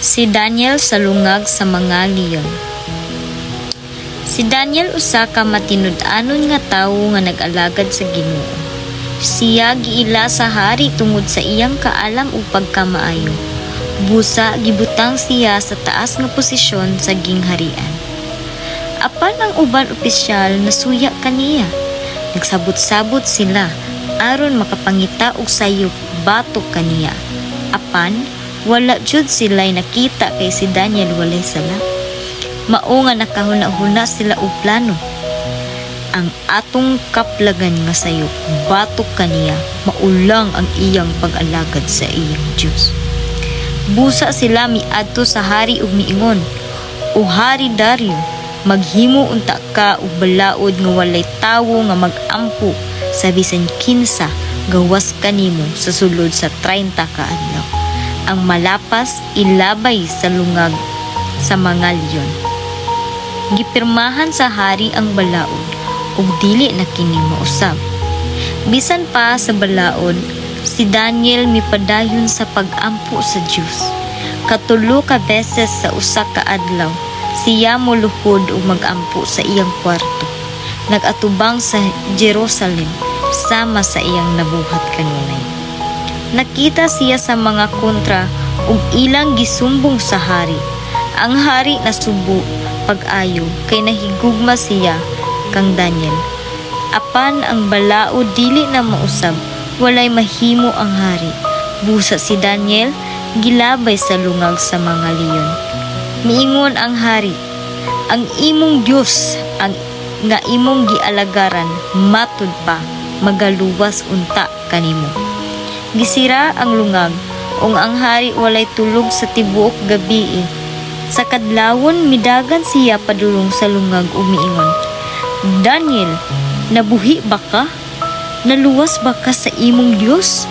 Si Daniel sa lungag sa mga leon. Si Daniel usa ka matinud-anon nga tawo nga nag-alagad sa Ginoo. Siya giila sa hari tungod sa iyang kaalam ug pagkamaayo. Busa gibutang siya sa taas nga posisyon sa gingharian. Apan ang uban opisyal nasuya kaniya. Nagsabot-sabot sila aron makapangita og sayop batok kaniya. Apan wala jud sila'y nakita kay si Daniel walay sala. Mao nga nakahuna-huna sila og plano. Ang atong kaplagan nga sayop batok kaniya maulang ang iyang pag-alagad sa iyang Dios. Busa sila miadto sa hari ug miingon, "O Hari Dario, maghimo unta ka og balaod nga walay tawo nga mag-ampo sa bisan kinsa gawas kanimo sa sulod sa 30 ka adlaw. Ang malapas ilabay sa lungag sa mga leon." Gipirmahan sa hari ang balaod ug dili na kini mausab. Bisan pa sa balaod, si Daniel mipadayon sa pag-ampo sa Dios. Katulo ka beses sa usa ka adlaw, siya moluhod ug mag-ampo sa iyang kwarto. Nag-atubang sa Jerusalem sama sa iyang nabuhat kanunay. Nakita siya sa mga kontra ug ilang gisumbong sa hari. Ang hari nasubo pag-ayo kay nahigugma siya kang Daniel. Apan ang balaod dili na mausab, walay mahimo ang hari. Busa si Daniel gilabay sa lungag sa mga leon. Miingon ang hari, "Ang imong Dios ang nga imong gialagaran matud pa magaluwas unta kanimo." Gisira ang lungag ug ang hari walay tulog sa tibuok gabii. Sa kadlawon midagan siya padulong sa lungag ug miingon, "Daniel, nabuhi ba ka? Naluwas ba ka sa imong Dios?"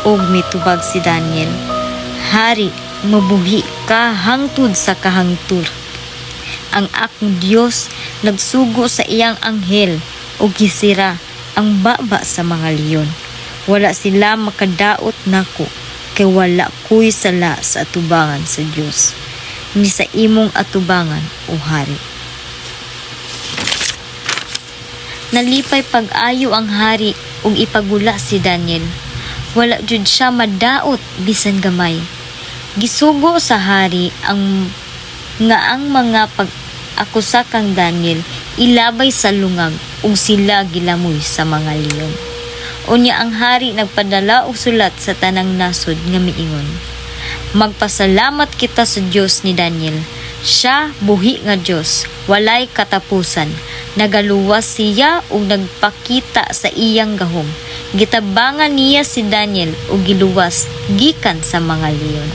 Og mitubag si Daniel, "Hari, mabuhi ka hangtod sa kahangtur. Ang akong Dios nagsugo sa iyang anghel ug gisira ang baba sa mga leon. Wala sila makadaot nako kay wala ko'y sala sa atubangan sa Dios, ni sa imong atubangan, o hari." Nalipay pag-ayo ang hari ug ipagula si Daniel. Wala jud siya madaot bisan gamay. Gisugo sa hari ang mga pag-akusa kang Daniel ilabay sa lungag ug sila gilamoy sa mga leon. Unya ang hari nagpadala og sulat sa tanang nasod nga miingon, "Magpasalamat kita sa Dios ni Daniel. Siya buhi nga Dios, walay katapusan. Nagaluwas siya ug nagpakita sa iyang gahom. Gitabangan niya si Daniel ug giluwas gikan sa mga leon."